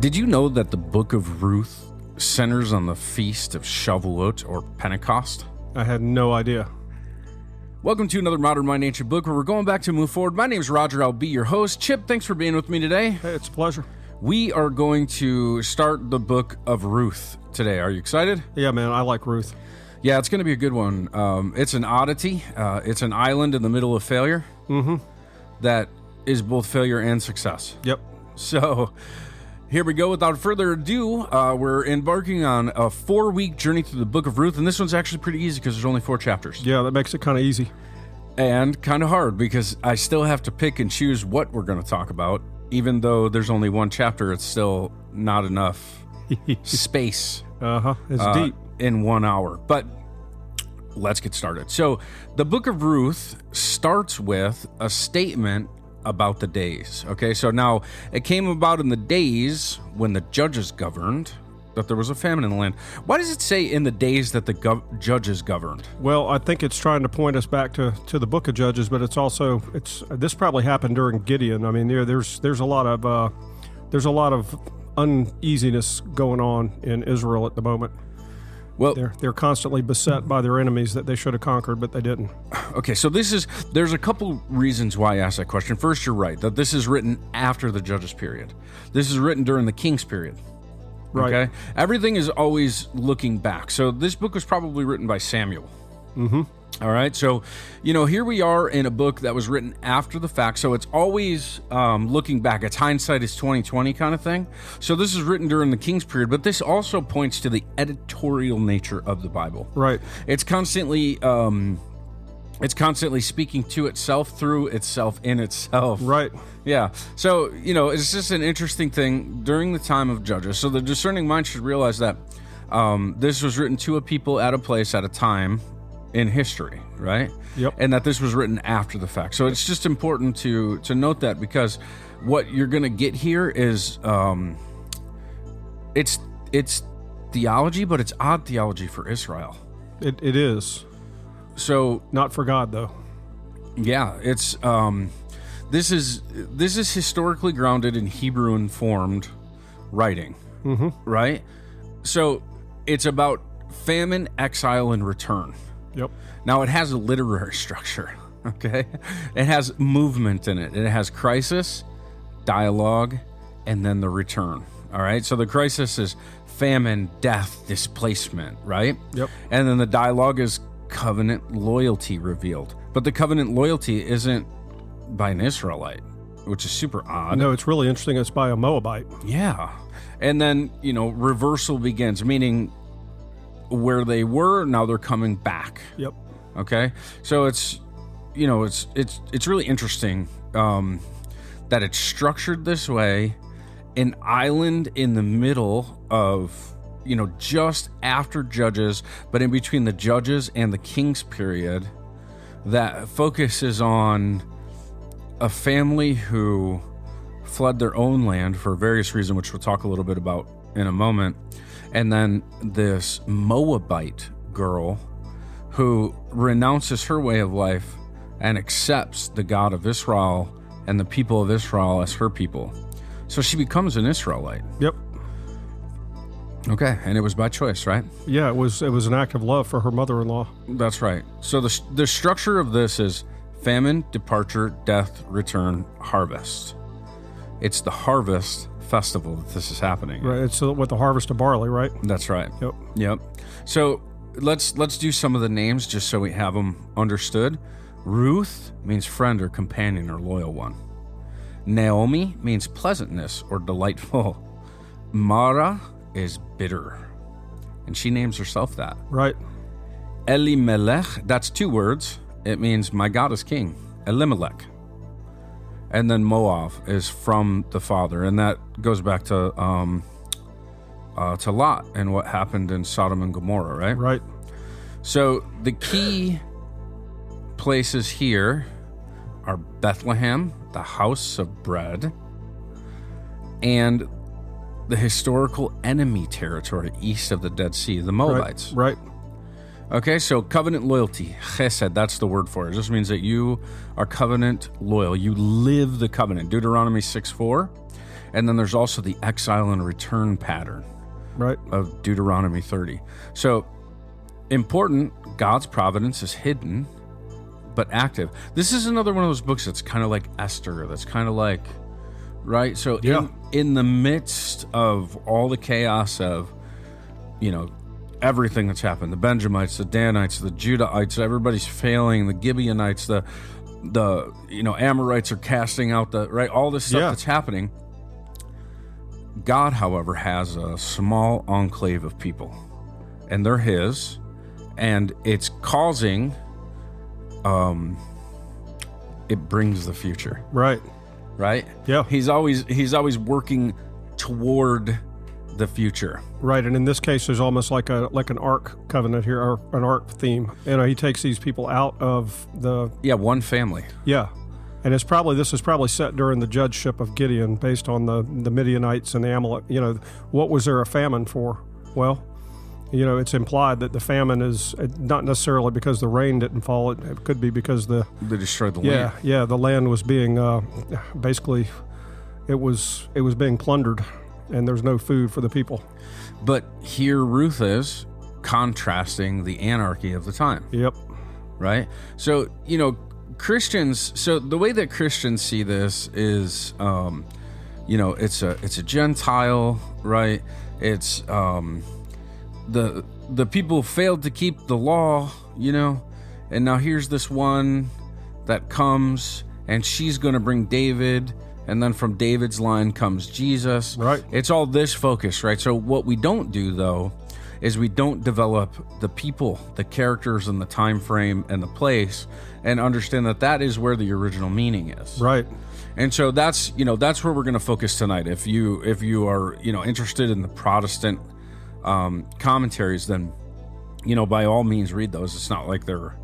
Did you know that the Book of Ruth centers on the Feast of Shavuot or Pentecost? I had no idea. Welcome to another Modern Mind Ancient Book where we're going back to move forward. My name's Roger. I'll be your host. Chip, thanks for being with me today. Hey, it's a pleasure. We are going to start the Book of Ruth today. Are you excited? Yeah, man, I like Ruth. Yeah, it's going to be a good one. It's an oddity. It's an island in the middle of failure that is both failure and success. Yep. So here we go. Without further ado, we're embarking on a 4-week journey through the Book of Ruth, and this one's actually pretty easy because there's only 4 chapters. Yeah, that makes it kind of easy. And kind of hard because I still have to pick and choose what we're going to talk about. Even though there's only 1 chapter, it's still not enough space. It's deep. In 1 hour. But let's get started. So the Book of Ruth starts with a statement about the days. Okay, so now it came about in the days when the judges governed that there was a famine in the land. Why does it say in the days that the judges governed? Well, I think it's trying to point us back to the Book of Judges, but this probably happened during Gideon. I mean, there's a lot of uneasiness going on in Israel at the moment. Well, they're constantly beset by their enemies that they should have conquered, but they didn't. Okay, so there's a couple reasons why I asked that question. First, you're right, that this is written after the Judges period. This is written during the Kings period. Right. Okay? Everything is always looking back. So this book was probably written by Samuel. All right, so, here we are in a book that was written after the fact, so it's always looking back. It's hindsight is 20/20 kind of thing. So this is written during the King's period, but this also points to the editorial nature of the Bible. Right. It's constantly speaking to itself, through itself, in itself. Right. Yeah. So, it's just an interesting thing during the time of Judges. So the discerning mind should realize that this was written to a people at a place at a time in history, right? Yep. And that this was written after the fact. So it's just important to note that, because what you're going to get here is it's theology, but it's odd theology for Israel. It is. So not for God, though. Yeah, it's this is historically grounded in Hebrew informed writing, right? So it's about famine, exile, and return. Yep. Now, it has a literary structure, okay? It has movement in it. It has crisis, dialogue, and then the return, all right? So the crisis is famine, death, displacement, right? Yep. And then the dialogue is covenant loyalty revealed. But the covenant loyalty isn't by an Israelite, which is super odd. No, it's really interesting. It's by a Moabite. Yeah. And then, reversal begins, meaning where they were, now they're coming back. Yep. Okay, so it's really interesting that it's structured this way, an island in the middle of just after Judges, but in between the Judges and the Kings period, that focuses on a family who fled their own land for various reasons, which we'll talk a little bit about in a moment. And then this Moabite girl who renounces her way of life and accepts the God of Israel and the people of Israel as her people. So she becomes an Israelite. Yep. Okay, and it was by choice, right? Yeah, it was an act of love for her mother-in-law. That's right. So the structure of this is famine, departure, death, return, harvest. It's the harvest festival that this is happening. Right. It's with the harvest of barley, right? That's right. Yep. So let's do some of the names just so we have them understood. Ruth means friend or companion or loyal one. Naomi means pleasantness or delightful. Mara is bitter, and she names herself that. Right. Elimelech, that's 2 words. It means my God is king. Elimelech. And then Moab is from the father, and that goes back to Lot and what happened in Sodom and Gomorrah, right? Right. So the key places here are Bethlehem, the house of bread, and the historical enemy territory east of the Dead Sea, the Moabites. Right. Okay, so covenant loyalty, hesed, that's the word for it. It just means that you are covenant loyal. You live the covenant. Deuteronomy 6:4. And then there's also the exile and return pattern Right. of Deuteronomy 30. So important, God's providence is hidden but active. This is another one of those books that's kind of like Esther, that's kind of like, right? So Yeah. in the midst of all the chaos of, everything that's happened, the Benjamites, the Danites, the Judahites, everybody's failing, the Gibeonites, the Amorites are casting out all this stuff that's happening. God, however, has a small enclave of people, and they're his, and it's causing, it brings the future. Right. Yeah. He's always working toward the future. Right, and in this case, there's almost like an ark covenant here, or an ark theme. He takes these people out of the one family. Yeah, and this is probably set during the judgeship of Gideon, based on the Midianites and the Amalek. What was there a famine for? Well, it's implied that the famine is not necessarily because the rain didn't fall. It could be because they destroyed the land. Yeah, the land was being basically it was being plundered, and there's no food for the people. But here Ruth is contrasting the anarchy of the time. Yep. Right? So, Christians, so the way that Christians see this is, it's a Gentile, right? It's the people failed to keep the law, and now here's this one that comes, and she's going to bring David, and then from David's line comes Jesus. Right. It's all this focus, right? So what we don't do, though, is we don't develop the people, the characters, and the time frame and the place, and understand that is where the original meaning is. Right. And so that's where we're going to focus tonight. If you are interested in the Protestant commentaries, then by all means read those. It's not like they're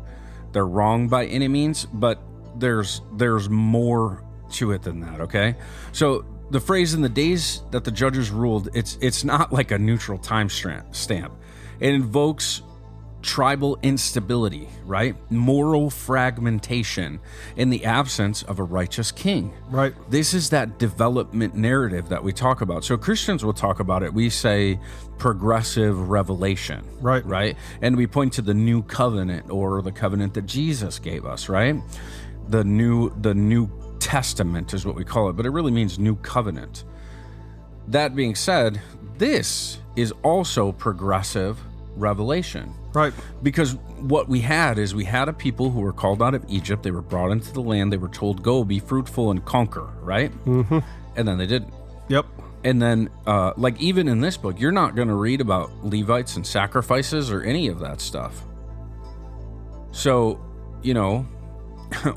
wrong by any means, but there's more to it than that. Okay, so the phrase "in the days that the judges ruled," it's not like a neutral time stamp. It invokes tribal instability, right? Moral fragmentation in the absence of a righteous king. Right. This is that development narrative that we talk about. So Christians will talk about it. We say progressive revelation. Right. Right. And we point to the new covenant, or the covenant that Jesus gave us, right? The new Testament is what we call it, but it really means new covenant. That being said, this is also progressive revelation. Right. Because what we had a people who were called out of Egypt. They were brought into the land. They were told, go, be fruitful and conquer, right? Mm-hmm. And then they didn't. Yep. And then, even in this book, you're not going to read about Levites and sacrifices or any of that stuff. So,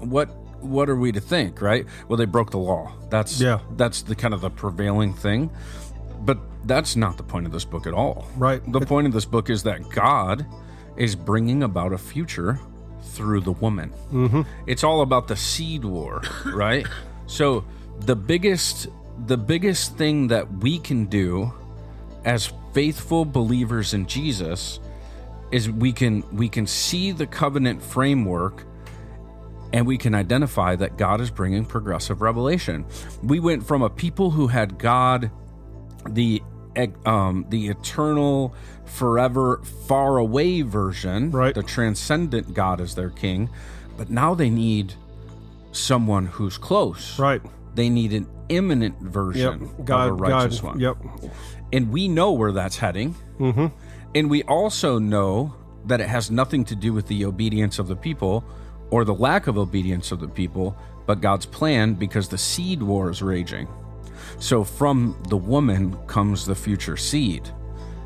what are we to think, right? Well, they broke the law. That's the kind of the prevailing thing. But that's not the point of this book at all. Right. The point of this book is that God is bringing about a future through the woman. Mm-hmm. It's all about the seed war, right? So the biggest thing that we can do as faithful believers in Jesus is we can see the covenant framework, and we can identify that God is bringing progressive revelation. We went from a people who had God, the eternal, forever, far away version, right, the transcendent God as their king, but now they need someone who's close. Right. They need an imminent version of a righteous one. Yep. And we know where that's heading. Mm-hmm. And we also know that it has nothing to do with the obedience of the people or the lack of obedience of the people, but God's plan, because the seed war is raging. So from the woman comes the future seed.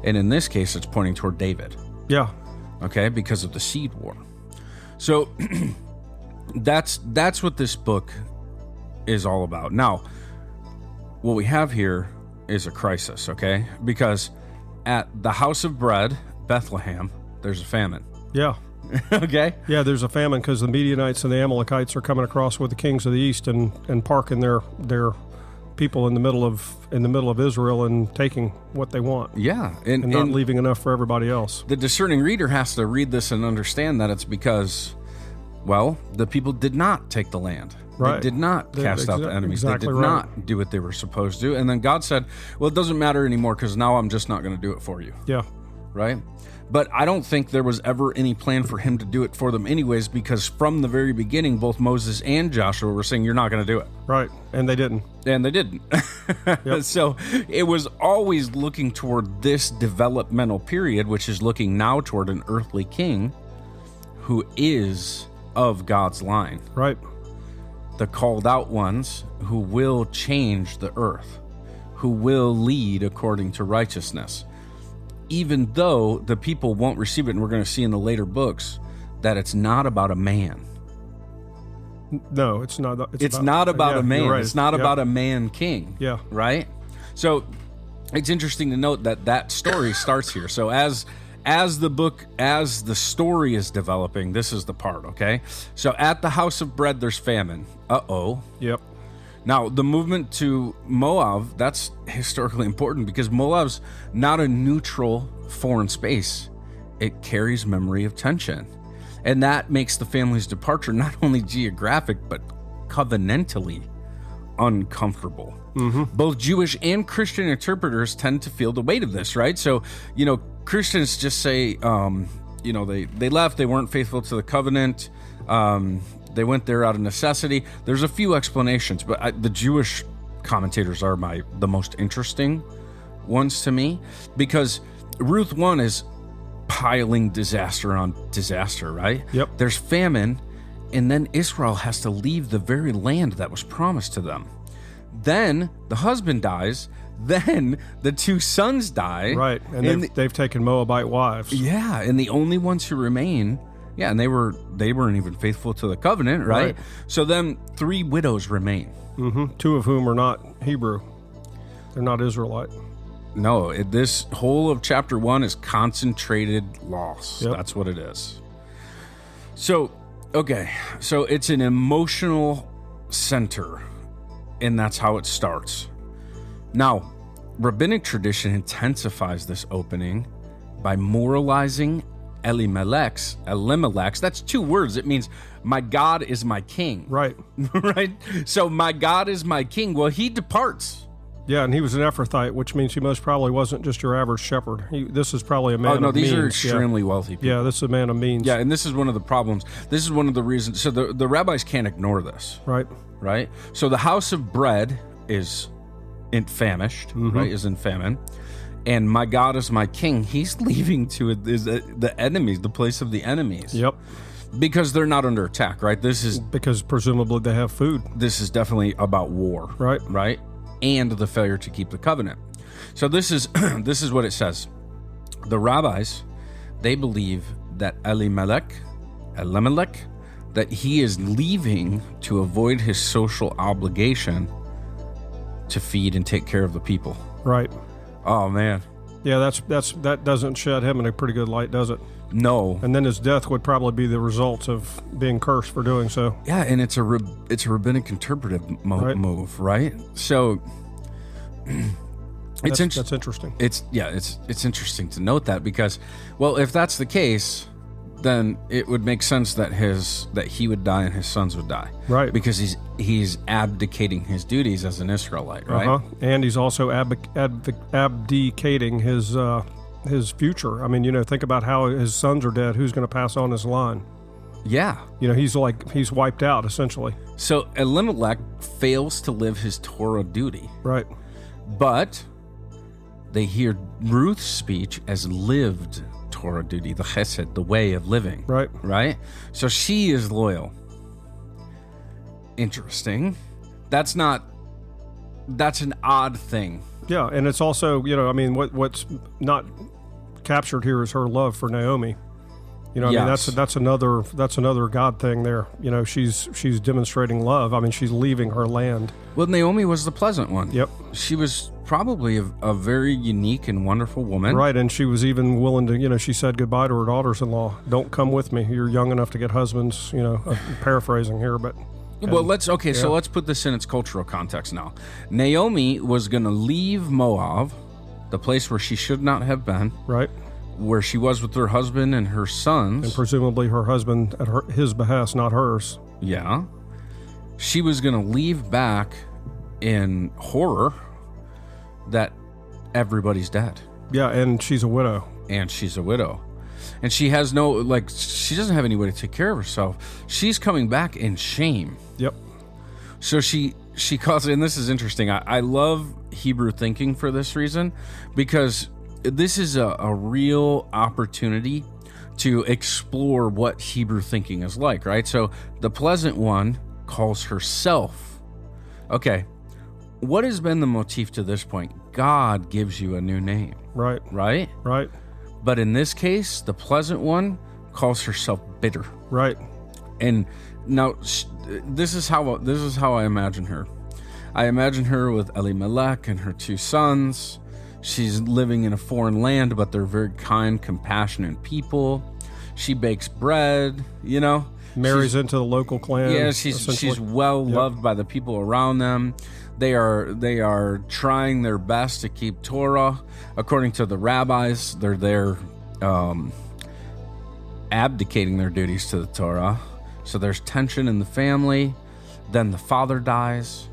And in this case, it's pointing toward David. Yeah. Okay, because of the seed war. So that's what this book is all about. Now, what we have here is a crisis, okay? Because at the house of bread, Bethlehem, there's a famine. Yeah. Okay? Yeah, there's a famine because the Midianites and the Amalekites are coming across with the kings of the east and parking their people in the middle of Israel and taking what they want. Yeah. And not leaving enough for everybody else. The discerning reader has to read this and understand that it's because, well, the people did not take the land. Right. They did not cast out the enemies. Exactly they did not do what they were supposed to do. And then God said, well, it doesn't matter anymore because now I'm just not going to do it for you. Yeah. Right? But I don't think there was ever any plan for him to do it for them anyways, because from the very beginning, both Moses and Joshua were saying, you're not going to do it. Right. And they didn't. And they didn't. Yep. So it was always looking toward this developmental period, which is looking now toward an earthly king who is of God's line. Right. The called out ones who will change the earth, who will lead according to righteousness. Even though the people won't receive it, and we're going to see in the later books that it's not about a man. No, it's not. It's not about a man. Right. It's not about a man king. Yeah. Right? So it's interesting to note that story starts here. So as the story is developing, this is the part, okay? So at the house of bread, there's famine. Uh-oh. Yep. Now, the movement to Moab, that's historically important because Moab's not a neutral foreign space. It carries memory of tension. And that makes the family's departure not only geographic, but covenantally uncomfortable. Mm-hmm. Both Jewish and Christian interpreters tend to feel the weight of this, right? So, Christians just say, they left, they weren't faithful to the covenant, they went there out of necessity. There's a few explanations, but the Jewish commentators are the most interesting ones to me, because Ruth 1 is piling disaster on disaster, right? Yep. There's famine, and then Israel has to leave the very land that was promised to them. Then the husband dies. Then the two sons die. Right, and they've taken Moabite wives. Yeah, and the only ones who remain, and they weren't even faithful to the covenant, right? So then 3 widows remain. Mm-hmm. 2 of whom are not Hebrew. They're not Israelite. No, this whole of chapter 1 is concentrated loss. Yep. That's what it is. So, okay, so it's an emotional center, and that's how it starts. Now, rabbinic tradition intensifies this opening by moralizing Elimelech's. That's 2 words. It means, my God is my king. Right. Right? So, my God is my king. Well, he departs. Yeah, and he was an Ephrathite, which means he most probably wasn't just your average shepherd. This is probably a man of means. These are extremely wealthy people. Yeah, this is a man of means. Yeah, and this is one of the problems. This is one of the reasons. So the rabbis can't ignore this. Right. Right? So the house of bread is famished, right? Is in famine. And my God is my king. He's leaving to the enemies, the place of the enemies. Yep. Because they're not under attack, right? This is because presumably they have food. This is definitely about war. Right. Right? And the failure to keep the covenant. So this is what it says. The rabbis, they believe that Elimelech, that he is leaving to avoid his social obligation to feed and take care of the people. Right. Oh man. Yeah, that doesn't shed him in a pretty good light, does it? No. And then his death would probably be the result of being cursed for doing so. Yeah, and it's a rabbinic interpretive move, right? So that's interesting. It's interesting to note that because, well, if that's the case, then it would make sense that he would die and his sons would die, right? Because he's abdicating his duties as an Israelite, right? And he's also abdicating his future. I mean, think about how his sons are dead. Who's going to pass on his line? Yeah. He's wiped out, essentially. So Elimelech fails to live his Torah duty. Right. But they hear Ruth's speech as lived Torah duty, the hesed, the way of living. Right. Right? So she is loyal. Interesting. That's an odd thing. Yeah, and it's also, what's not captured here is her love for Naomi. Yes. That's another God thing there. She's demonstrating love. I mean, she's leaving her land. Well, Naomi was the pleasant one. Yep. She was probably a very unique and wonderful woman. Right, and she was even willing to, she said goodbye to her daughters-in-law. Don't come with me. You're young enough to get husbands, paraphrasing here, but... Well, so let's put this in its cultural context now. Naomi was going to leave Moab, the place where she should not have been. Right. Where she was with her husband and her sons. And presumably her husband at his behest, not hers. Yeah. she was going to leave back in horror that everybody's dead. Yeah, and she's a widow. And she's a widow. And she has no, like, she doesn't have any way to take care of herself. She's coming back in shame. Yep. So she calls, and this is interesting. I love Hebrew thinking for this reason, because this is a real opportunity to explore what Hebrew thinking is like, right? So the pleasant one calls herself. Okay, what has been the motif to this point? God gives you a new name. Right. Right? Right. But in this case, the pleasant one calls herself bitter. Right. And now this is how I imagine her. I imagine her with Elimelech and her 2 sons. She's living in a foreign land, but they're very kind, compassionate people. She bakes bread, you know. Marries into the local clan. Yeah, she's well loved by the people around them. They are trying their best to keep Torah. According to the rabbis, they're there abdicating their duties to the Torah. So there's tension in the family. Then the father dies.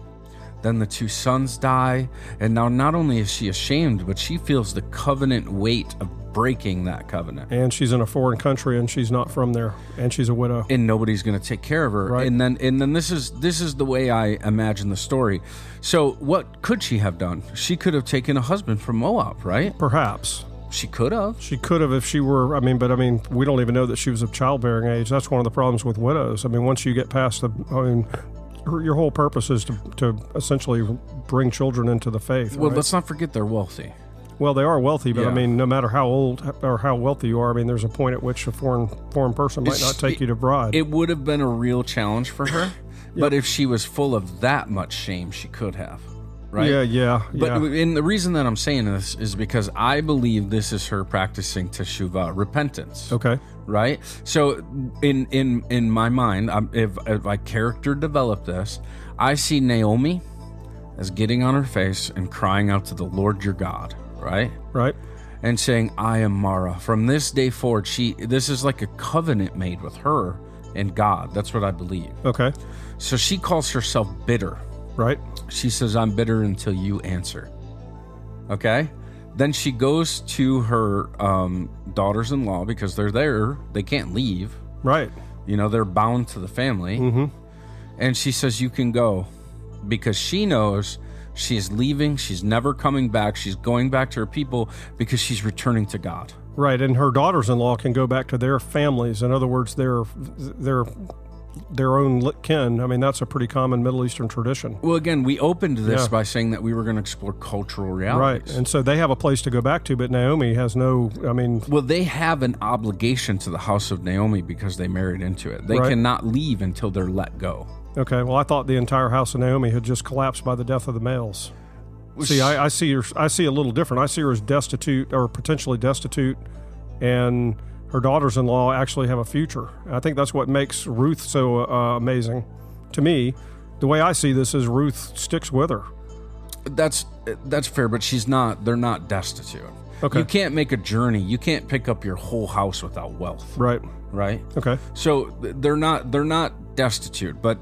Then the 2 sons die. And now not only is she ashamed, but she feels the covenant weight of breaking that covenant. And she's in a foreign country, and she's not from there, and she's a widow. And nobody's going to take care of her. Right. And then this is the way I imagine the story. So what could she have done? She could have taken a husband from Moab, right? Perhaps. She could have. She could have if she were, we don't even know that she was of childbearing age. That's one of the problems with widows. once you get past your whole purpose is to essentially bring children into the faith. Well, right? let's not forget they're wealthy. Well, they are wealthy, but Yeah. no matter how old or how wealthy you are, there's a point at which a foreign person might not take you to bride. It would have been a real challenge for her, but if she was full of that much shame, she could have, right? Yeah. But and the reason that I'm saying this is because I believe this is her practicing teshuvah, repentance. Okay. Right? So in my mind, if I character develop this, I see Naomi as getting on her face and crying out to the Lord your God, right? Right. And saying, I am Mara. From this day forward, this is like a covenant made with her and God. That's what I believe. Okay. So she calls herself bitter. Right. She says, I'm bitter until you answer. Okay? Then she goes to her daughters-in-law because they're there. They can't leave. Right. They're bound to the family. Mm-hmm. And she says, you can go, because she knows she's leaving. She's never coming back. She's going back to her people because she's returning to God. Right. And her daughters-in-law can go back to their families. In other words, their own kin. That's a pretty common Middle Eastern tradition. Well, again, we opened this by saying that we were going to explore cultural realities. Right. And so they have a place to go back to, but Naomi has no, Well, they have an obligation to the house of Naomi because they married into it. They cannot leave until they're let go. Okay. Well, I thought the entire house of Naomi had just collapsed by the death of the males. See, I see her. I see a little different. I see her as destitute or potentially destitute, and her daughters-in-law actually have a future. I think that's what makes Ruth so amazing. To me, the way I see this is Ruth sticks with her. That's fair, but they're not destitute. Okay. You can't make a journey. You can't pick up your whole house without wealth. Right. Right? Okay. So they're not destitute, but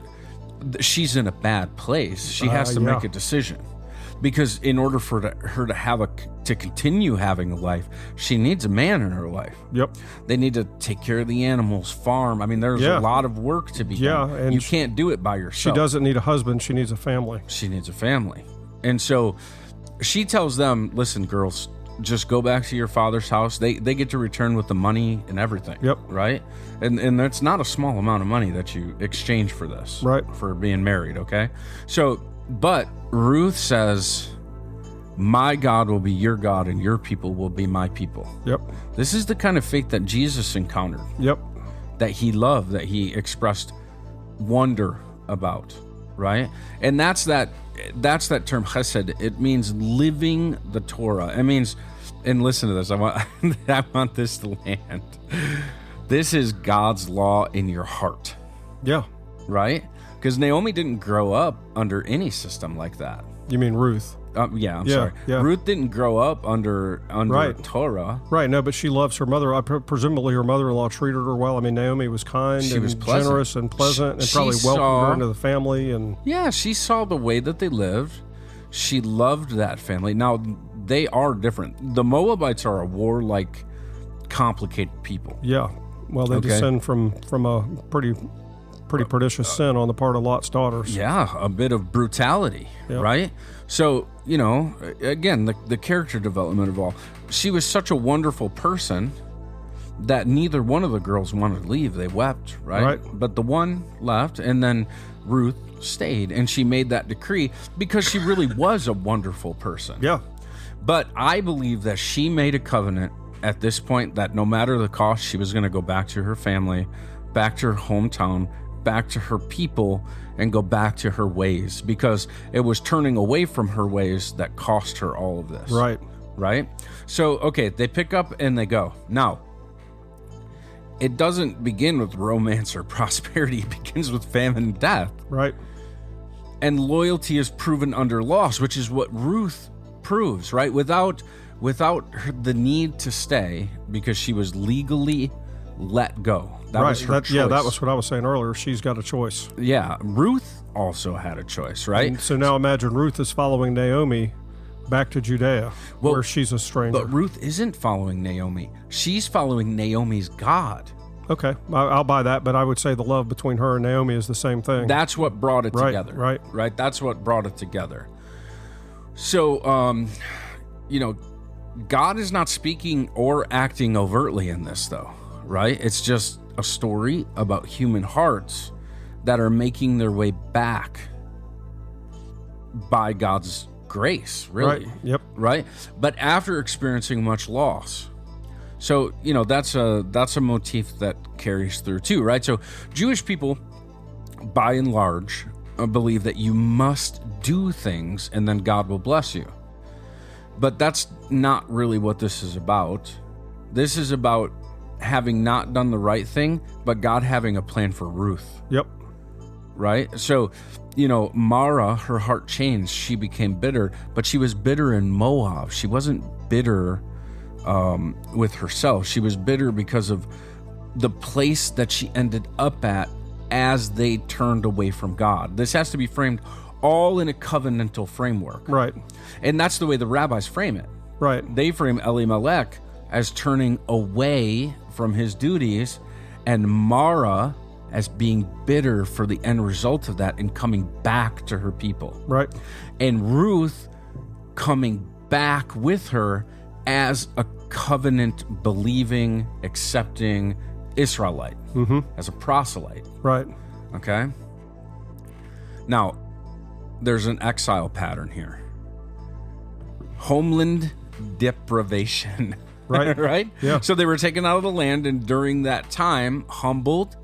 she's in a bad place. She has to make a decision. Because in order for her to continue having a life, she needs a man in her life. Yep. They need to take care of the animals, farm. There's a lot of work to be done. Yeah, and you can't do it by yourself. She doesn't need a husband. She needs a family. She needs a family. And so she tells them, listen, girls, just go back to your father's house. They get to return with the money and everything. Yep. Right? And that's not a small amount of money that you exchange for this. Right. For being married, okay? So, but Ruth says, my God will be your God and your people will be my people. Yep. This is the kind of faith that Jesus encountered. Yep. That he loved, that he expressed wonder about, right? And that's that term hesed. It means living the Torah. It means, and listen to this, I want this to land. This is God's law in your heart. Yeah. Right? Because Naomi didn't grow up under any system like that. You mean Ruth? I'm sorry. Yeah. Ruth didn't grow up under Right. Torah. Right, no, but she loves her mother. Presumably her mother-in-law treated her well. I mean, Naomi was kind She and was pleasant. generous and pleasant, and She probably welcomed saw- her into the family. And Yeah, she saw the way that they lived. She loved that family. Now, they are different. The Moabites are a warlike, complicated people. yeah, well, they descend from a pretty pernicious sin on the part of Lot's daughters. Yeah, a bit of brutality, Yeah. right? So, again, the character development of all. She was such a wonderful person that neither one of the girls wanted to leave. They wept, right? Right. But the one left, and then Ruth stayed, and she made that decree because she really was a wonderful person. Yeah, But I believe that she made a covenant at this point that no matter the cost, she was going to go back to her family, back to her hometown, back to her people, and go back to her ways, because it was turning away from her ways that cost her all of this. Right? So, okay, they pick up and they go. Now, it doesn't begin with romance or prosperity. It begins with famine and death. right. And loyalty is proven under loss, which is what Ruth proves, right? Without the need to stay, because she was legally let go. That was her choice. Yeah, that was what I was saying earlier. She's got a choice. Yeah, Ruth also had a choice, right? And so now imagine Ruth is following Naomi back to Judea, where she's a stranger. But Ruth isn't following Naomi. She's following Naomi's God. Okay, I'll buy that, but I would say the love between her and Naomi is the same thing. That's what brought it Right, together. right. That's what brought it together. So, God is not speaking or acting overtly in this, though, right? It's just a story about human hearts that are making their way back by God's grace, really. Right, yep. Right? But after experiencing much loss. So, that's a motif that carries through too, right? So Jewish people, by and large, believe that you must do things and then God will bless you. But that's not really what this is about. This is about having not done the right thing, but God having a plan for Ruth. Yep. Right? So, Mara, her heart changed. She became bitter, but she was bitter in Moab. She wasn't bitter with herself. She was bitter because of the place that she ended up at as they turned away from God. This has to be framed all in a covenantal framework. Right. And that's the way the rabbis frame it. Right. They frame Elimelech as turning away from his duties, and Mara as being bitter for the end result of that and coming back to her people. Right. And Ruth coming back with her as a covenant believing, accepting Israelite, as a proselyte. Right. Okay? Now, there's an exile pattern here. Homeland deprivation. Right. Right? Yeah. So they were taken out of the land, and during that time, humbled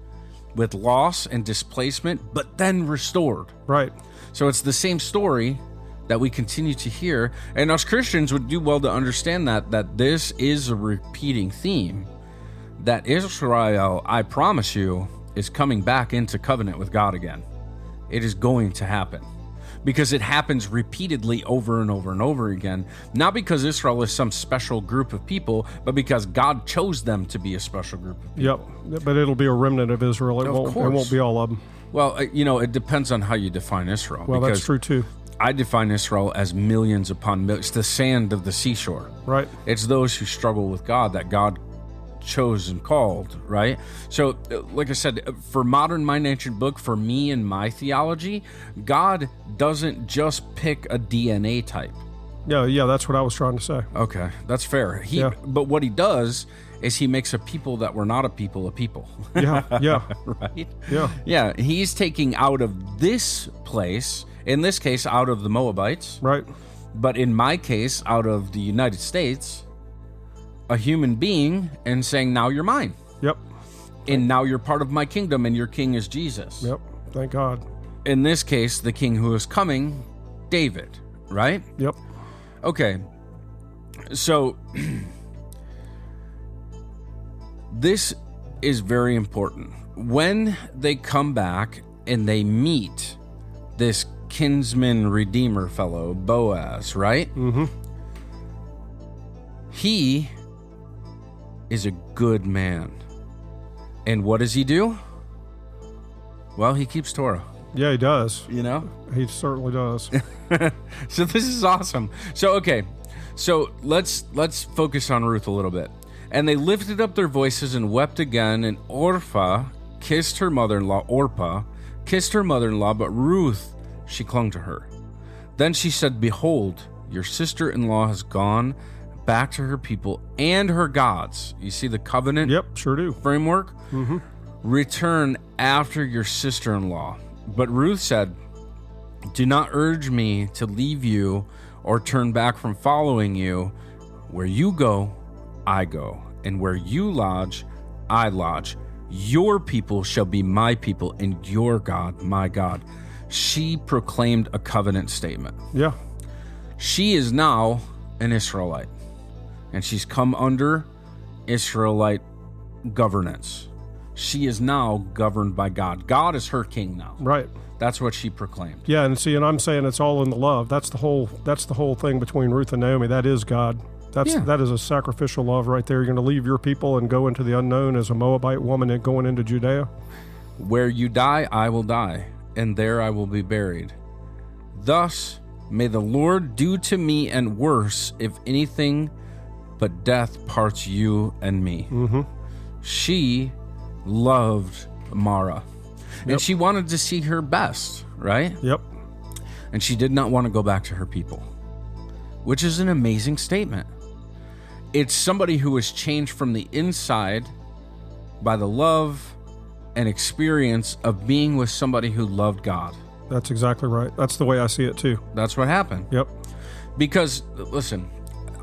with loss and displacement, but then restored. Right. So it's the same story that we continue to hear. And us Christians would do well to understand that this is a repeating theme. That Israel, I promise you, is coming back into covenant with God again. It is going to happen. Because it happens repeatedly over and over and over again. Not because Israel is some special group of people, but because God chose them to be a special group of people. Yep. But it'll be a remnant of Israel. It Of course. won't be all of them. Well, it depends on how you define Israel. Well, because that's true too. I define Israel as millions upon millions. It's the sand of the seashore. Right. It's those who struggle with God that God chose and called, right? So, like I said, for modern Mind Ancient Book, for me and my theology, God doesn't just pick a DNA type. Yeah, that's what I was trying to say. Okay, that's fair. But what he does is he makes a people that were not a people. Yeah. Right? Yeah. Yeah, he's taking out of this place, in this case, out of the Moabites, Right. but in my case, out of the United States, a human being, and saying, now you're mine. Yep. And now you're part of my kingdom, and your king is Jesus. Yep. Thank God. In this case, the king who is coming, David, right? Yep. Okay. So, this is very important. When they come back and they meet this kinsman redeemer fellow, Boaz, right? Mm-hmm. He is a good man. And what does he do? Well, he keeps Torah. Yeah, he does. You know? He certainly does. So this is awesome. So, okay. So let's focus on Ruth a little bit. And they lifted up their voices and wept again, and Orpah kissed her mother-in-law, but Ruth, she clung to her. Then she said, behold, your sister-in-law has gone back to her people and her gods. You see the covenant? Yep, sure do. Framework? Mm-hmm. Return after your sister-in-law. But Ruth said, do not urge me to leave you or turn back from following you. Where you go, I go, and where you lodge, I lodge. Your people shall be my people, and your God, my God. She proclaimed a covenant statement. Yeah. She is now an Israelite, and she's come under Israelite governance. She is now governed by God. God is her king now. Right. That's what she proclaimed. Yeah, and see, and I'm saying it's all in the love. That's the whole thing between Ruth and Naomi. That is God. That is a sacrificial love right there. You're going to leave your people and go into the unknown as a Moabite woman and going into Judea. Where you die, I will die, and there I will be buried. Thus may the Lord do to me and worse, if anything but death parts you and me. Mm-hmm. She loved Mara, and she wanted to see her best, right? Yep. And she did not want to go back to her people, which is an amazing statement. It's somebody who was changed from the inside by the love and experience of being with somebody who loved God. That's exactly right. That's the way I see it too. That's what happened. Yep. Because, listen,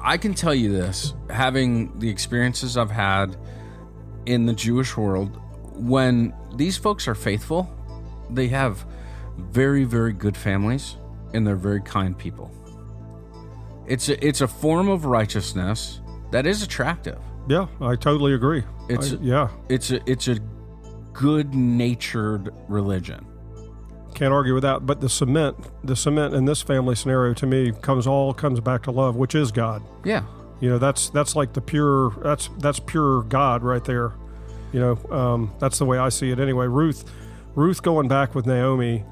I can tell you this, having the experiences I've had in the Jewish world, when these folks are faithful, they have very, very good families, and they're very kind people. It's a form of righteousness that is attractive. Yeah, I totally agree. It's a good-natured religion. Can't argue with that. But the cement in this family scenario to me comes back to love, which is God. Yeah. You know, that's like the pure that's pure God right there. You know, that's the way I see it anyway. Ruth going back with Naomi,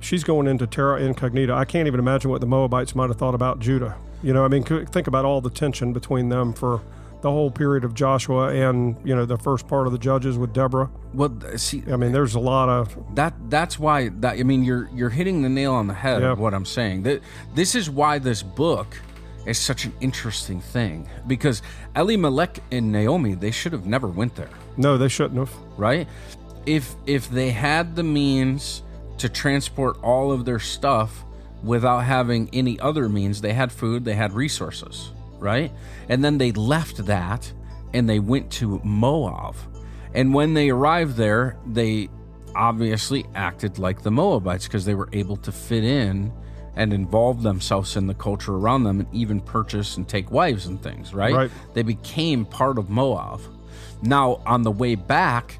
she's going into terra incognita. I can't even imagine what the Moabites might have thought about Judah. You know, I mean, think about all the tension between them for the whole period of Joshua and, you know, the first part of the Judges with Deborah. Well, see, I mean, there's a lot of that's why I mean, you're hitting the nail on the head of what I'm saying. That this is why this book is such an interesting thing, because Elimelech and Naomi, they should have never went there. No, they shouldn't have. Right? If they had the means to transport all of their stuff without having any other means, they had food, they had resources, right? And then they left that and they went to Moab. And when they arrived there, they obviously acted like the Moabites because they were able to fit in and involve themselves in the culture around them and even purchase and take wives and things, right? They became part of Moab. Now, on the way back,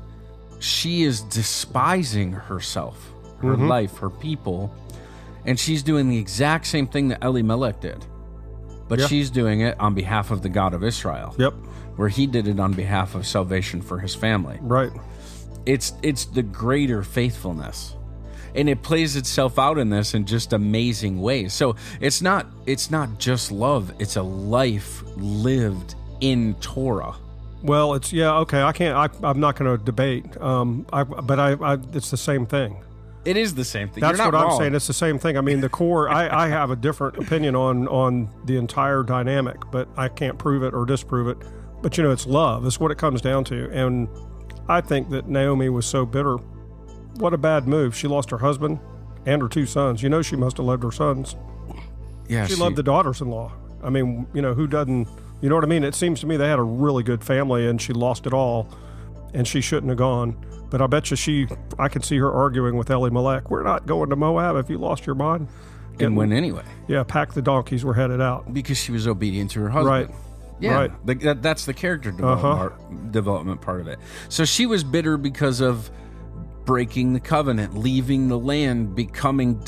she is despising herself, her life, her people, and she's doing the exact same thing that Elimelech did. But she's doing it on behalf of the God of Israel. Yep. Where he did it on behalf of salvation for his family. Right. It's the greater faithfulness. And it plays itself out in this in just amazing ways. So it's not just love, it's a life lived in Torah. Well, it's okay. I'm not going to debate. It's the same thing. It is the same thing. That's You're not what wrong. I'm saying. It's the same thing. I mean, the core. I have a different opinion on the entire dynamic, but I can't prove it or disprove it. But it's love. It's what it comes down to. And I think that Naomi was so bitter. What a bad move. She lost her husband and her 2 sons. She must have loved her sons. Yeah, she loved the daughters-in-law. I mean, who doesn't? You know what I mean? It seems to me they had a really good family, and she lost it all, and she shouldn't have gone. But I bet you I could see her arguing with Elimelech. We're not going to Moab if you lost your mind. And went anyway. Yeah, pack the donkeys. We're headed out. Because she was obedient to her husband. Right. Yeah, right. That's the character development part of it. So she was bitter because of breaking the covenant, leaving the land, becoming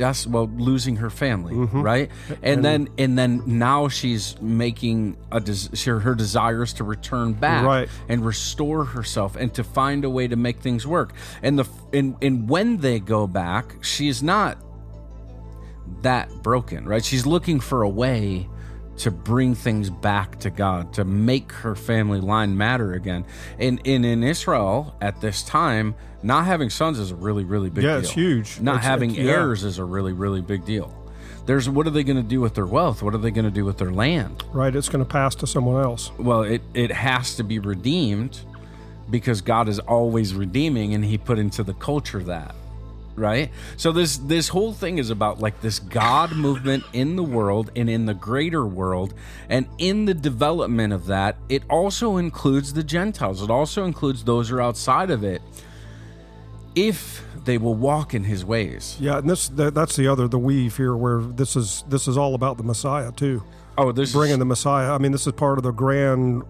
losing her family, right? And then now she's making her desires to return back and restore herself and to find a way to make things work. And when they go back, she's not that broken, right? She's looking for a way to bring things back to God, to make her family line matter again. And in Israel at this time, not having sons is a really, really big deal. Yeah, it's huge. Not having heirs is a really, really big deal. What are they going to do with their wealth? What are they going to do with their land? Right, it's going to pass to someone else. Well, it has to be redeemed because God is always redeeming, and he put into the culture that. Right? So this whole thing is about like this God movement in the world and in the greater world, and in the development of that, it also includes the Gentiles. It also includes those who are outside of it, if they will walk in his ways. Yeah, and that's the weave here, where this is all about the Messiah too. Oh, this bringing the Messiah. I mean, this is part of the grand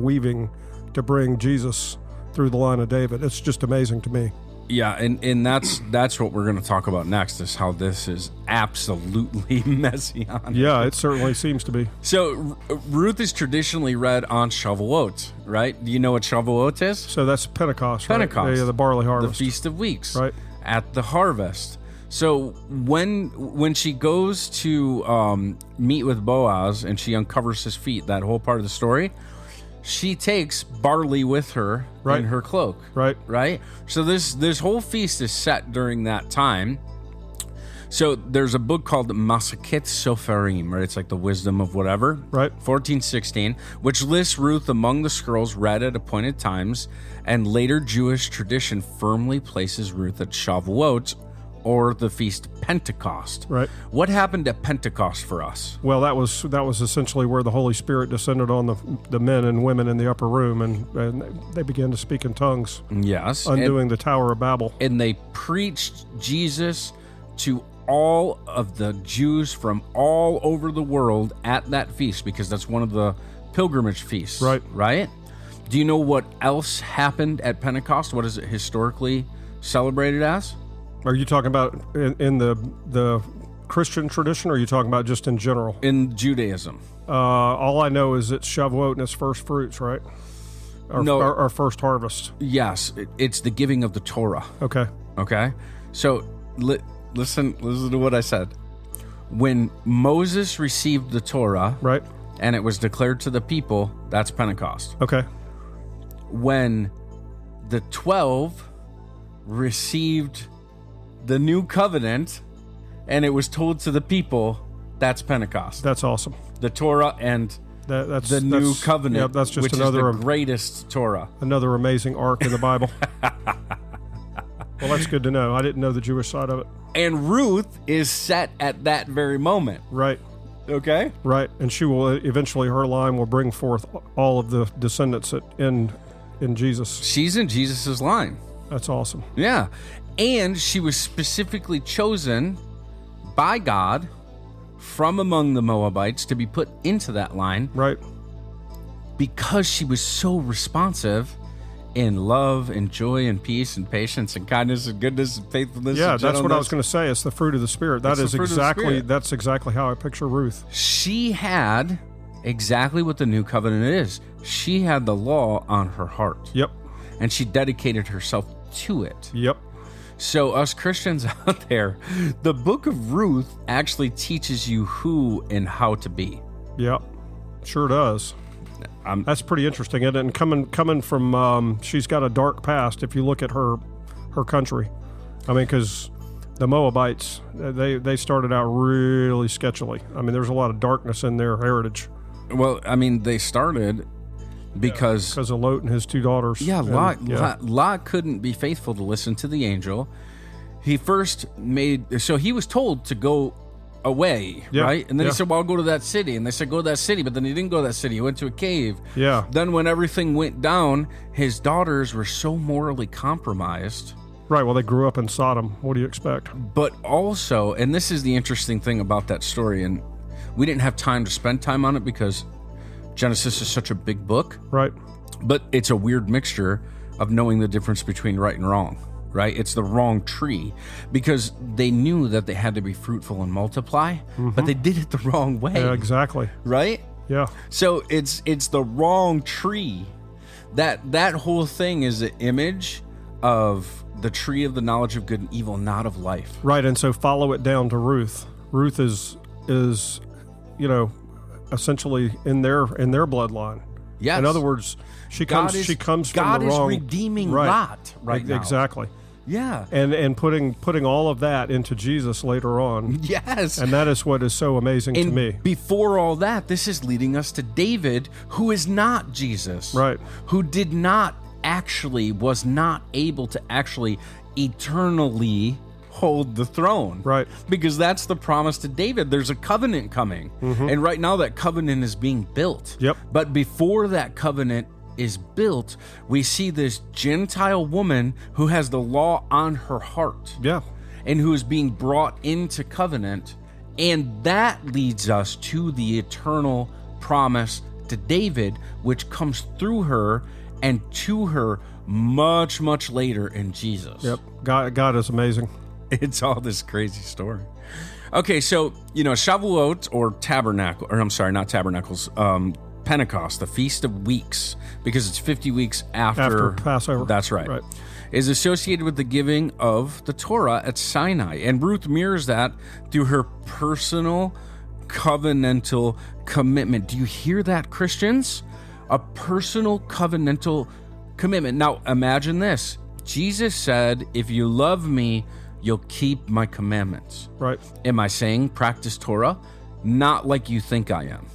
weaving to bring Jesus through the line of David. It's just amazing to me. Yeah, and that's what we're going to talk about next, is how this is absolutely messianic. Yeah, it certainly seems to be. So Ruth is traditionally read on Shavuot, right? Do you know what Shavuot is? So that's Pentecost, right? Pentecost. Yeah, the barley harvest. The Feast of Weeks. Right. At the harvest. So when she goes to meet with Boaz and she uncovers his feet, that whole part of the story, she takes barley with her in her cloak. Right? So this whole feast is set during that time. So there's a book called Masaketh Soferim, right? It's like the wisdom of whatever. Right. 1416, which lists Ruth among the scrolls read at appointed times, and later Jewish tradition firmly places Ruth at Shavuot, or the feast Pentecost. Right. What happened at Pentecost for us? Well, that was essentially where the Holy Spirit descended on the men and women in the upper room, and they began to speak in tongues. Yes. Undoing the Tower of Babel. And they preached Jesus to all of the Jews from all over the world at that feast, because that's one of the pilgrimage feasts. Right? Do you know what else happened at Pentecost? What is it historically celebrated as? Are you talking about in the Christian tradition, or are you talking about just in general? In Judaism. All I know is it's Shavuot and it's first fruits, right? Our first harvest. Yes, it's the giving of the Torah. Okay. So listen to what I said. When Moses received the Torah, right, and it was declared to the people, that's Pentecost. Okay. When the 12 received the new covenant, and it was told to the people, that's Pentecost. That's awesome. The Torah and that's the new covenant, yeah, that's just which another is the greatest Torah. Another amazing arc in the Bible. Well, that's good to know. I didn't know the Jewish side of it. And Ruth is set at that very moment. Right. Okay? Right. And she will eventually, her line will bring forth all of the descendants in Jesus. She's in Jesus' line. That's awesome. Yeah. And she was specifically chosen by God from among the Moabites to be put into that line. Right. Because she was so responsive in love and joy and peace and patience and kindness and goodness and faithfulness. Yeah, and that's what I was going to say. It's the fruit of the Spirit. That's exactly how I picture Ruth. She had exactly what the new covenant is. She had the law on her heart. Yep. And she dedicated herself to it. Yep. So us Christians out there, the Book of Ruth actually teaches you who and how to be. Yep. Sure does. That's pretty interesting, isn't it? And coming from, she's got a dark past. If you look at her country, I mean, because the Moabites, they started out really sketchily. I mean, there's a lot of darkness in their heritage. Well, I mean, they started because of Lot and his two daughters. Yeah, Lot couldn't be faithful to listen to the angel. He was told to go away, right? And then he said, well, I'll go to that city. And they said, go to that city. But then he didn't go to that city. He went to a cave. Yeah. Then when everything went down, his daughters were so morally compromised. Right. Well, they grew up in Sodom. What do you expect? But also, and this is the interesting thing about that story, and we didn't have time to spend time on it because Genesis is such a big book. Right. But it's a weird mixture of knowing the difference between right and wrong. right? It's the wrong tree because they knew that they had to be fruitful and multiply, but they did it the wrong way. Yeah, exactly. Right? Yeah. So it's the wrong tree. That whole thing is an image of the tree of the knowledge of good and evil, not of life. Right, and so follow it down to Ruth. Ruth is essentially in their bloodline. Yes. In other words, she comes from God the wrong. God is redeeming Lot right now. Exactly. Yeah. And putting all of that into Jesus later on. Yes. And that is what is so amazing to me. Before all that, this is leading us to David, who is not Jesus. Right. Who was not able to actually eternally hold the throne. Right. Because that's the promise to David. There's a covenant coming. And right now that covenant is being built. Yep. But before that covenant is built, we see this Gentile woman who has the law on her heart. Yeah. And who is being brought into covenant. And that leads us to the eternal promise to David, which comes through her and to her much, much later in Jesus. Yep. God is amazing. It's all this crazy story. Okay, so, Shavuot or Tabernacle, or I'm sorry, not Tabernacles, Pentecost, the Feast of Weeks, because it's 50 weeks after Passover. That's right. Is associated with the giving of the Torah at Sinai. And Ruth mirrors that through her personal covenantal commitment. Do you hear that, Christians? A personal covenantal commitment. Now, imagine this. Jesus said, if you love me, you'll keep my commandments. Right. Am I saying practice Torah? Not like you think I am.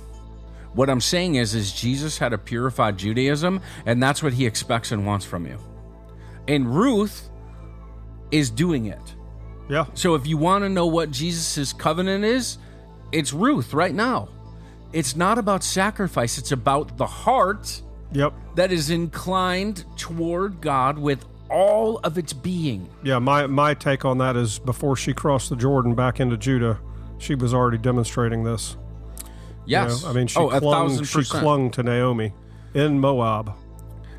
What I'm saying is Jesus had a purified Judaism, and that's what he expects and wants from you. And Ruth is doing it. Yeah. So if you want to know what Jesus' covenant is, it's Ruth right now. It's not about sacrifice. It's about the heart that is inclined toward God with all of its being. Yeah, my take on that is before she crossed the Jordan back into Judah, she was already demonstrating this. Yes. I mean, she 1,000%. clung to Naomi in Moab.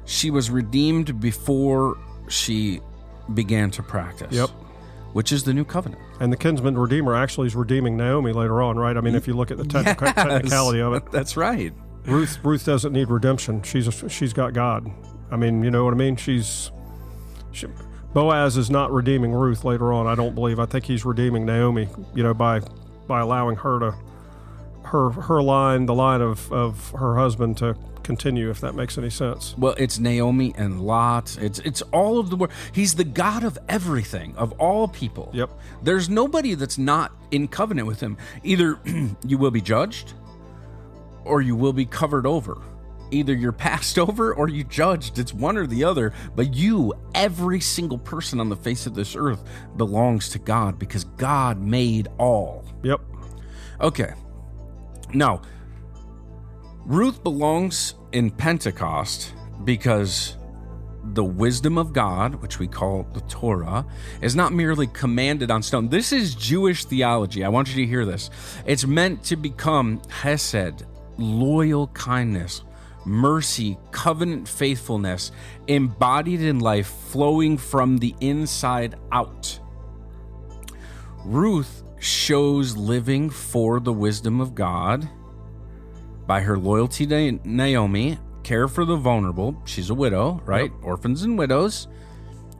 She was redeemed before she began to practice. Yep. Which is the new covenant. And the kinsman redeemer actually is redeeming Naomi later on, right? I mean, if you look at the technicality of it. That's right. Ruth doesn't need redemption. She's got God. I mean, you know what I mean? Boaz is not redeeming Ruth later on, I don't believe. I think he's redeeming Naomi, by allowing her to her line, the line of her husband to continue, if that makes any sense. Well, it's Naomi and Lot. It's all of the world. He's the God of everything, of all people. Yep. There's nobody that's not in covenant with him. Either you will be judged or you will be covered over. Either you're passed over or you judged. It's one or the other. But you, every single person on the face of this earth, belongs to God because God made all. Yep. Okay. Now, Ruth belongs in Pentecost because the wisdom of God, which we call the Torah, is not merely commanded on stone. This is Jewish theology. I want you to hear this. It's meant to become hesed, loyal kindness, mercy, covenant faithfulness, embodied in life, flowing from the inside out. Ruth shows living for the wisdom of God by her loyalty to Naomi, care for the vulnerable. She's a widow, right? Yep. Orphans and widows.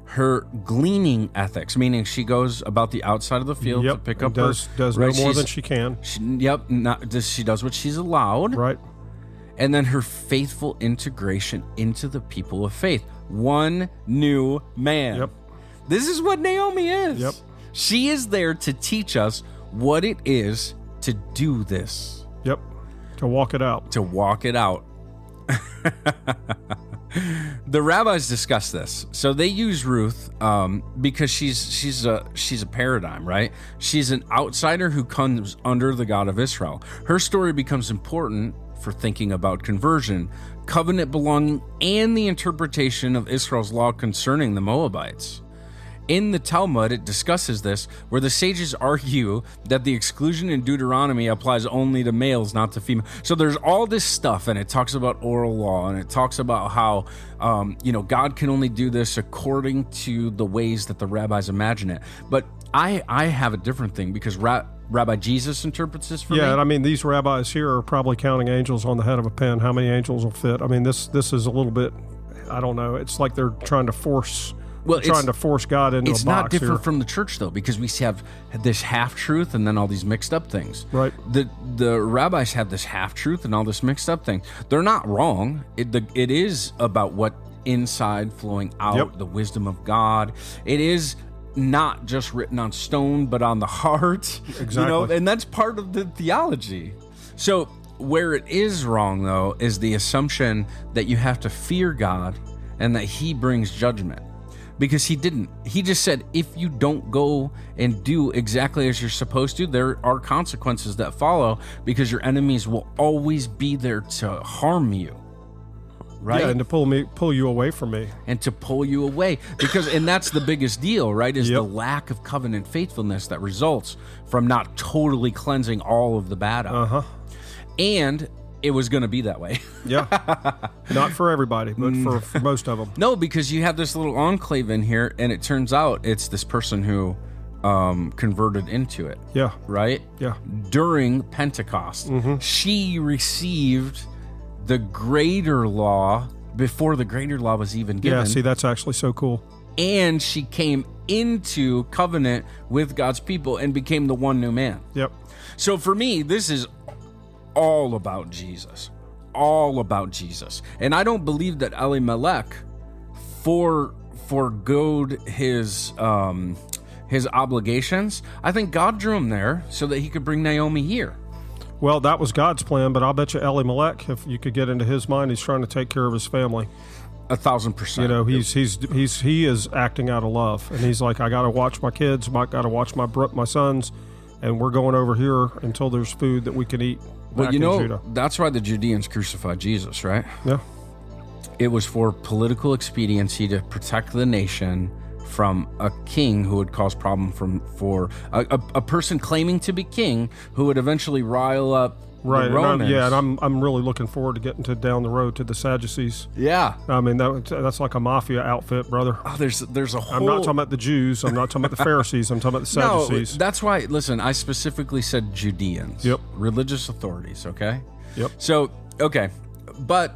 Her gleaning ethics, meaning she goes about the outside of the field to pick up does no more than she can. She does what she's allowed. Right. And then her faithful integration into the people of faith. One new man. Yep. This is what Naomi is. Yep. She is there to teach us what it is to do this. Yep. To walk it out. To walk it out. The rabbis discuss this. So they use Ruth because she's a paradigm, right? She's an outsider who comes under the God of Israel. Her story becomes important for thinking about conversion, covenant belonging, and the interpretation of Israel's law concerning the Moabites. In the Talmud, it discusses this, where the sages argue that the exclusion in Deuteronomy applies only to males, not to females. So there's all this stuff, and it talks about oral law, and it talks about how, God can only do this according to the ways that the rabbis imagine it. But I have a different thing, because Rabbi Jesus interprets this for me. Yeah, and I mean, these rabbis here are probably counting angels on the head of a pin. How many angels will fit? I mean, this is a little bit, I don't know. It's like they're trying to force God into a box. It's not different here from the church, though, because we have this half-truth and then all these mixed-up things. Right. The rabbis have this half-truth and all this mixed-up thing. They're not wrong. It is about what inside flowing out, the wisdom of God. It is not just written on stone, but on the heart. Exactly. And that's part of the theology. So where it is wrong, though, is the assumption that you have to fear God and that he brings judgment. Because he didn't. He just said, if you don't go and do exactly as you're supposed to, there are consequences that follow, because your enemies will always be there to harm you. Right? Yeah, and to pull you away from me. And to pull you away. And that's the biggest deal, right? Is the lack of covenant faithfulness that results from not totally cleansing all of the bad out. Uh-huh. And it was going to be that way. Yeah. Not for everybody, but for most of them. No, because you have this little enclave in here, and it turns out it's this person who converted into it. Yeah. Right? Yeah. During Pentecost. Mm-hmm. She received the greater law before the greater law was even given. Yeah, see, that's actually so cool. And she came into covenant with God's people and became the one new man. Yep. So for me, this is all about Jesus. All about Jesus. And I don't believe that Elimelech forgoed his obligations. I think God drew him there so that he could bring Naomi here. Well, that was God's plan, but I'll bet you Elimelech, if you could get into his mind, he's trying to take care of his family. 1,000%. He is acting out of love, and he's like, I got to watch my kids, I got to watch my sons, and we're going over here until there's food that we can eat. Well, that's why the Judeans crucified Jesus, right? Yeah. It was for political expediency to protect the nation from a king who would cause problem for a person claiming to be king who would eventually rile up the Romans. And I'm really looking forward to getting down the road to the Sadducees. Yeah. I mean, that's like a mafia outfit, brother. Oh, there's a whole... I'm not talking about the Jews. I'm not talking about the Pharisees. I'm talking about the Sadducees. No, that's why, listen, I specifically said Judeans. Yep. Religious authorities, okay? Yep. So, okay. But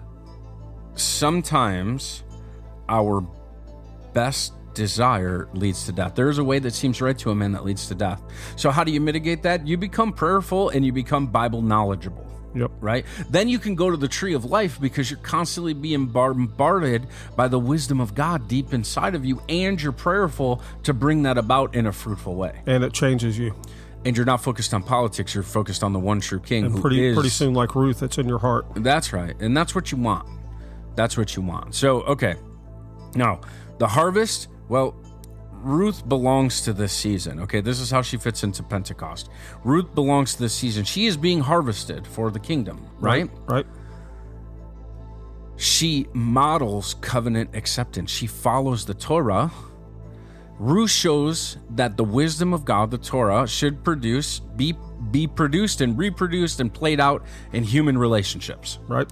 sometimes our best desire leads to death. There's a way that seems right to a man that leads to death. So how do you mitigate that? You become prayerful and you become Bible knowledgeable. Yep. Right? Then you can go to the tree of life because you're constantly being bombarded by the wisdom of God deep inside of you, and you're prayerful to bring that about in a fruitful way. And it changes you. And you're not focused on politics, you're focused on the one true king. And pretty soon, like Ruth, it's in your heart. That's right. And that's what you want. That's what you want. So, okay. Now, the harvest... Well, Ruth belongs to this season. Okay, this is how she fits into Pentecost. Ruth belongs to this season. She is being harvested for the kingdom, right? Right. She models covenant acceptance. She follows the Torah. Ruth shows that the wisdom of God, the Torah, should be produced and reproduced and played out in human relationships. Right.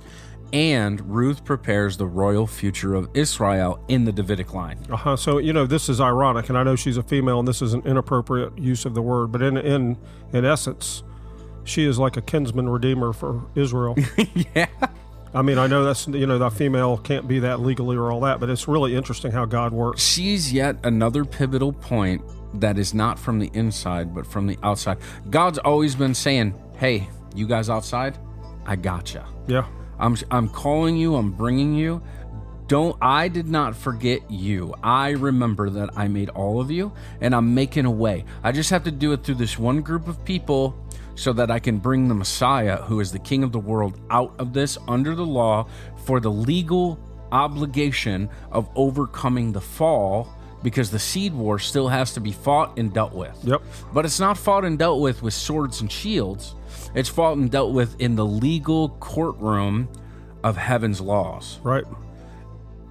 And Ruth prepares the royal future of Israel in the Davidic line. So, this is ironic, and I know she's a female, and this is an inappropriate use of the word, but in essence, she is like a kinsman redeemer for Israel. Yeah. I mean, I know that's, the female can't be that legally or all that, but it's really interesting how God works. She's yet another pivotal point that is not from the inside, but from the outside. God's always been saying, hey, you guys outside, I gotcha. Yeah. I'm calling you, I'm bringing you. I did not forget you. I remember that I made all of you, and I'm making a way. I just have to do it through this one group of people so that I can bring the Messiah, who is the King of the world, out of this under the law for the legal obligation of overcoming the fall, because the seed war still has to be fought and dealt with. Yep. But it's not fought and dealt with swords and shields. It's fought and dealt with in the legal courtroom of heaven's laws. Right.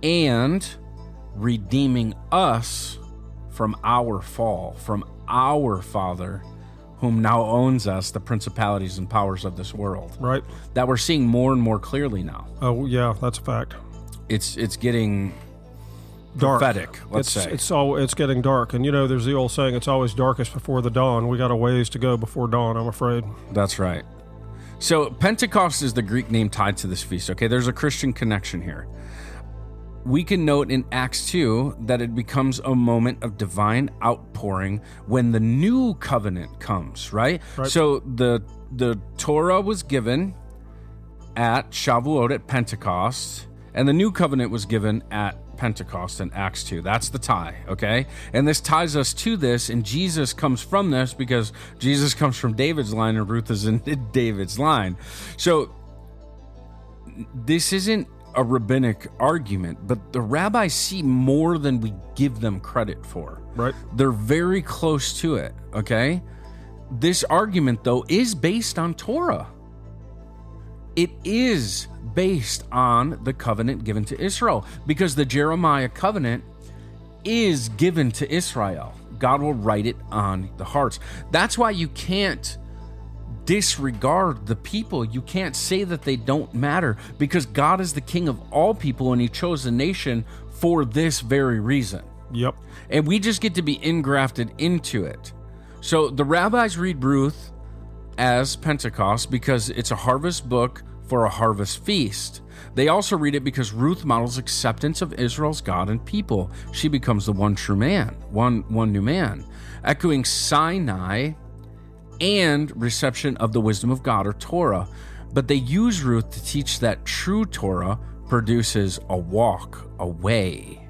And redeeming us from our fall, from our Father, whom now owns us, the principalities and powers of this world. Right. That we're seeing more and more clearly now. Oh, yeah, that's a fact. It's getting Dark. prophetic, let's say. It's getting dark. And, there's the old saying, it's always darkest before the dawn. We got a ways to go before dawn, I'm afraid. That's right. So Pentecost is the Greek name tied to this feast, okay? There's a Christian connection here. We can note in Acts 2 that it becomes a moment of divine outpouring when the new covenant comes, right? So the Torah was given at Shavuot, at Pentecost, and the new covenant was given at Pentecost in Acts 2. That's the tie, okay? And this ties us to this, and Jesus comes from this because Jesus comes from David's line and Ruth is in David's line. So this isn't a rabbinic argument, but the rabbis see more than we give them credit for. Right. They're very close to it, okay? This argument, though, is based on Torah. It is based on the covenant given to Israel, because the Jeremiah covenant is given to Israel. God will write it on the hearts. That's why you can't disregard the people. You can't say that they don't matter, because God is the king of all people, and he chose a nation for this very reason. Yep. And we just get to be engrafted into it. So the rabbis read Ruth as Pentecost because it's a harvest book for a harvest feast. They also read it because Ruth models acceptance of Israel's God and people. She becomes the one true man, one new man, echoing Sinai and reception of the wisdom of God, or Torah. But they use Ruth to teach that true Torah produces a walk, a way.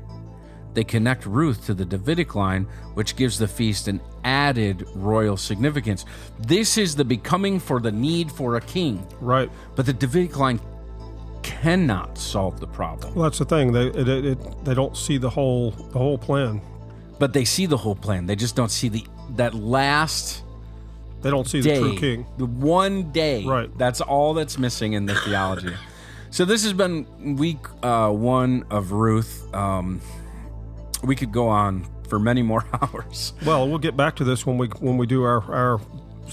They connect Ruth to the Davidic line, which gives the feast an added royal significance. This is the becoming for the need for a king. Right. But the Davidic line cannot solve the problem. Well, that's the thing. They don't see the whole plan. But they see the whole plan. They just don't see that last They don't see day, the true king. the one day. Right. That's all that's missing in the theology. So this has been week 1 of Ruth. We could go on for many more hours. Well, we'll get back to this when we do our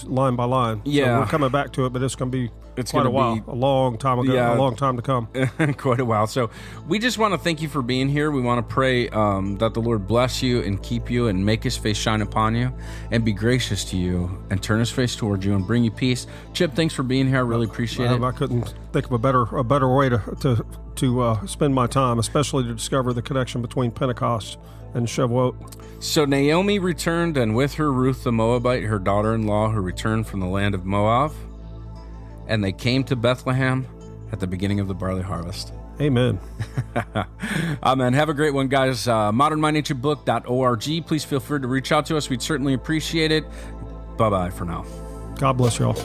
line by line. Yeah. So we're coming back to it, but it's going to be It's quite a gonna while, a long time ago, Yeah. a long time to come. Quite a while. So we just want to thank you for being here. We want to pray that the Lord bless you and keep you and make his face shine upon you and be gracious to you and turn his face towards you and bring you peace. Chip, thanks for being here. I really appreciate it. I couldn't think of a better way to spend my time, especially to discover the connection between Pentecost and Shavuot. So Naomi returned, and with her Ruth the Moabite, her daughter-in-law, who returned from the land of Moab. And they came to Bethlehem at the beginning of the barley harvest. Amen. Amen. Have a great one, guys. modernmynaturebbook.org. Please feel free to reach out to us. We'd certainly appreciate it. Bye-bye for now. God bless y'all.